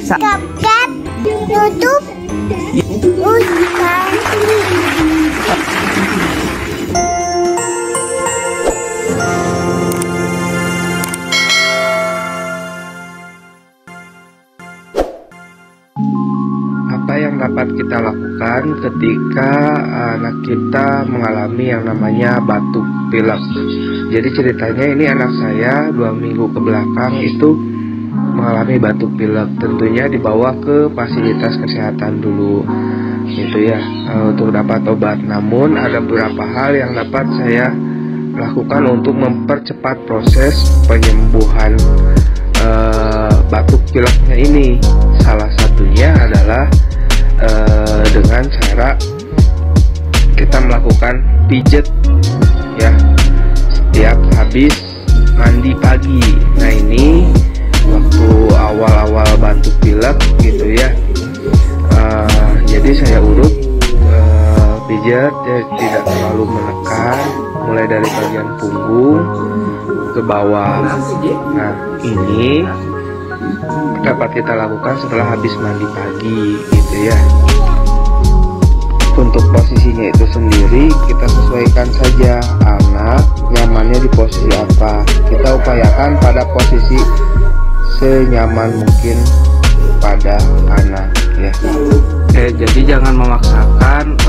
subscribe, YouTube, Apa yang dapat kita lakukan ketika anak kita mengalami yang namanya batuk pilek? Jadi ceritanya ini anak saya 2 minggu ke belakang itu mengalami batuk pilek. Tentunya dibawa ke fasilitas kesehatan dulu gitu ya, untuk dapat obat. Namun ada beberapa hal yang dapat saya lakukan untuk mempercepat proses penyembuhan batuk pileknya ini. Salah satunya adalah dengan cara kita melakukan pijet ya setiap habis mandi pagi. Nah ini waktu awal-awal batuk pilek gitu ya, jadi saya urut pijet ya, tidak terlalu menekan, mulai dari bagian punggung ke bawah. Nah ini dapat kita lakukan setelah habis mandi pagi gitu ya. Untuk posisinya itu sendiri kita sesuaikan saja anak nyamannya di posisi apa. Kita upayakan pada posisi senyaman mungkin pada anak ya. Jadi jangan memaksakan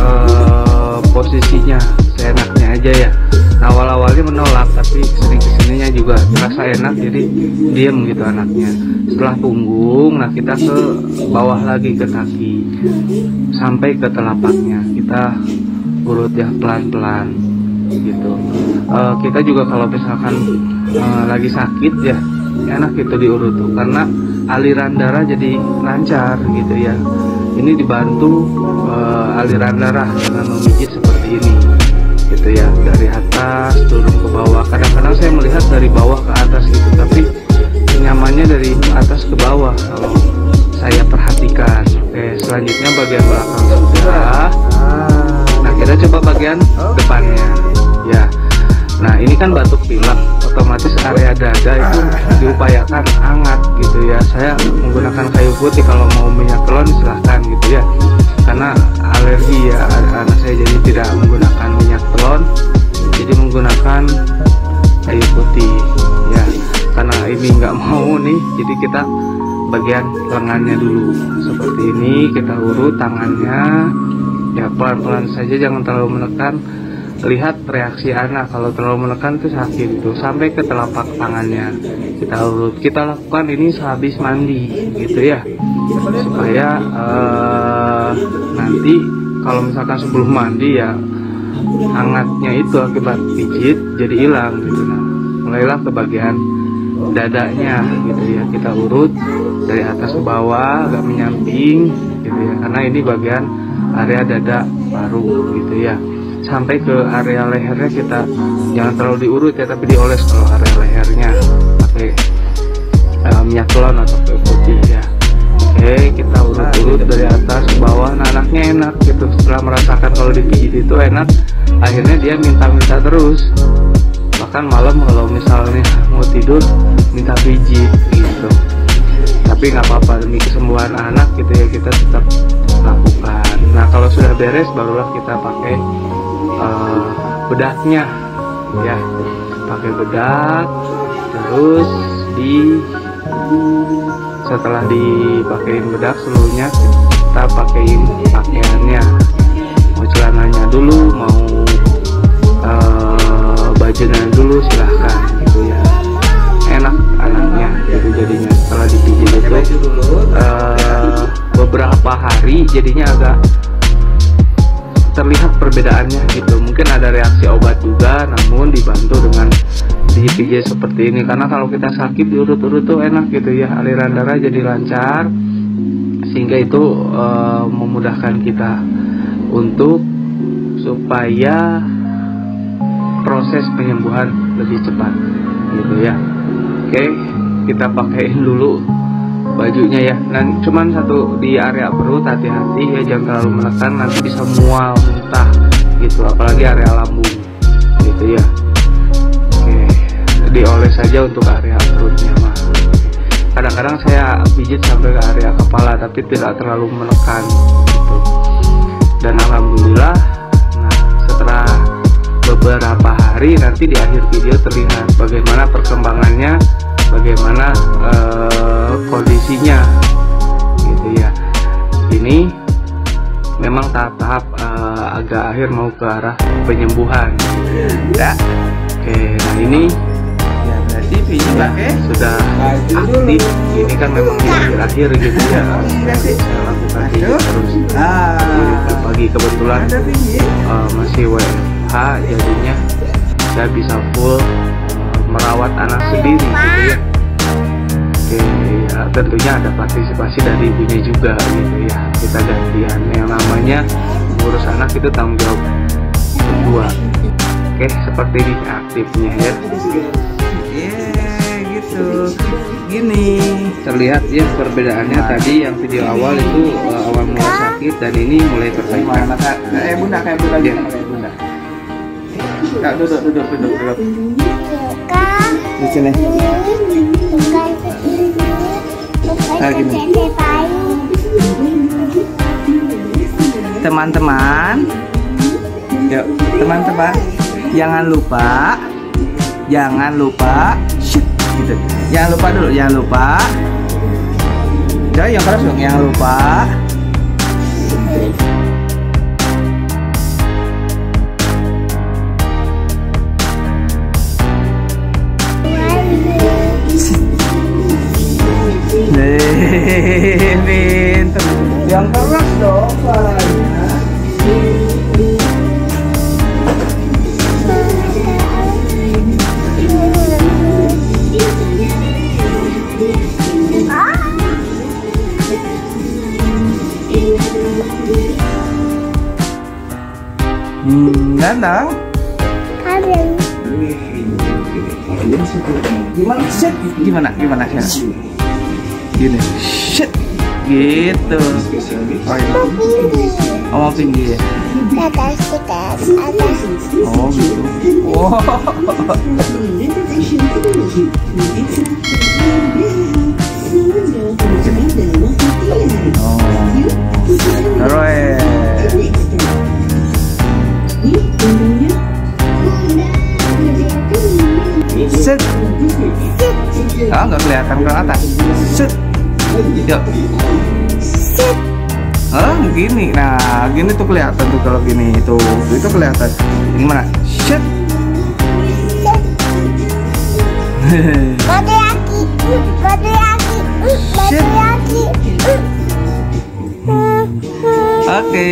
posisinya, seenaknya aja ya. Nah awal-awalnya menolak, tapi kesini-kesininya juga terasa enak, jadi diem gitu anaknya. Setelah punggung, nah kita ke bawah lagi ke kaki sampai ke telapaknya, kita urut ya pelan-pelan gitu. Kita juga kalau misalkan lagi sakit ya enak gitu diurut tuh, karena aliran darah jadi lancar gitu ya. Ini dibantu aliran darah dengan memijit seperti ini gitu ya, dari atas turun ke bawah. Kadang-kadang saya melihat dari bawah ke atas gitu, tapi nyamannya dari atas ke bawah kalau saya perhatikan. Oke, selanjutnya bagian belakang sudah. Nah kita coba bagian depannya ya. Nah ini kan batuk pilek, otomatis area dada itu diupayakan hangat gitu ya. Saya menggunakan kayu putih, kalau mau minyak telon silahkan gitu ya, karena alergi ya anak saya, jadi tidak menggunakan minyak telon, jadi menggunakan kayu putih ya. Karena ini nggak mau nih, jadi kita bagian lengannya dulu seperti ini, kita urut tangannya ya, pelan-pelan saja, jangan terlalu menekan. Lihat reaksi anak, kalau terlalu menekan itu sakit itu, sampai ke telapak tangannya kita urut. Kita lakukan ini sehabis mandi gitu ya, supaya nanti kalau misalkan sebelum mandi ya hangatnya itu akibat pijit jadi hilang gitu. Nah mulailah ke bagian dadanya gitu ya, kita urut dari atas ke bawah agak menyamping gitu ya, karena ini bagian area dada paru gitu ya, sampai ke area lehernya. Kita jangan terlalu diurut ya, tapi dioles kalau area lehernya pakai minyak telon atau kayu putih ya. Oke, kita urut-urut dari atas ke bawah. Nah anaknya enak gitu, setelah merasakan kalau dipijit itu enak, akhirnya dia minta-minta terus. Bahkan malam kalau misalnya mau tidur minta pijit gitu. Tapi nggak apa-apa, demi kesembuhan anak gitu ya, kita tetap lakukan. Nah kalau sudah beres barulah kita pakai bedaknya ya, pakai bedak. Terus setelah dipakein bedak seluruhnya, kita pakein pakaiannya, mau celananya dulu, mau bajunya dulu, silahkan gitu ya. Enak anaknya gitu jadinya setelah dipijit itu beberapa hari jadinya agak terlihat perbedaannya gitu. Mungkin ada reaksi obat juga, namun dibantu dengan dipijit seperti ini. Karena kalau kita sakit diurut-urut tuh enak gitu ya, aliran darah jadi lancar, sehingga itu memudahkan kita untuk supaya proses penyembuhan lebih cepat gitu ya. Oke, kita pakaiin dulu bajunya ya. Dan cuman satu di area perut, hati-hati ya, jangan terlalu menekan, nanti bisa mual, muntah gitu, apalagi area lambung gitu ya. Oke, dioles saja untuk area perutnya mah. Kadang Sekarang saya pijit sampai ke area kepala, tapi tidak terlalu menekan gitu. Dan alhamdulillah, nah setelah beberapa hari nanti di akhir video terlihat bagaimana perkembangannya, bagaimana kondisinya gitu ya. Ini memang tahap-tahap agak akhir mau ke arah penyembuhan ya. Oke, nah ini Ya berarti video sudah aktif. Ini kan memang di akhir-akhir gitu ya. Saya lakukan ini terus pagi kebetulan masih WFH, jadinya saya bisa full merawat anak sendiri gitu ya. Oke, ya, tentunya ada partisipasi dari ibunya juga gitu ya. Kita gantian, yang namanya ngurus anak itu tanggung jawab berdua. Oke, seperti ini aktifnya ya. Gitu. Gini. Terlihat ya perbedaannya tadi yang video awal itu awal mulai sakit dan ini mulai perbaikan. Bunda kayak bunda Ya. kayak bunda. Kak duduk. Di sini. Gini. Teman-teman, yuk teman-teman, jangan lupa, shit, gitu. Jangan lupa dulu, jangan lupa. Jangan yang keras dong, jangan lupa. Pinter. Yang keras dong suaranya. Ganteng. Gimana shit? Gimana shit? Gini shit gitu. Mau tinggi ya? Atas. Oh gitu. Wow. Set. Nggak kelihatan ke atas. Set. Yuk. Gini. Nah, gini tuh kelihatan tuh kalau gini itu kelihatan. Gimana? Set. Batu yaki. Oke.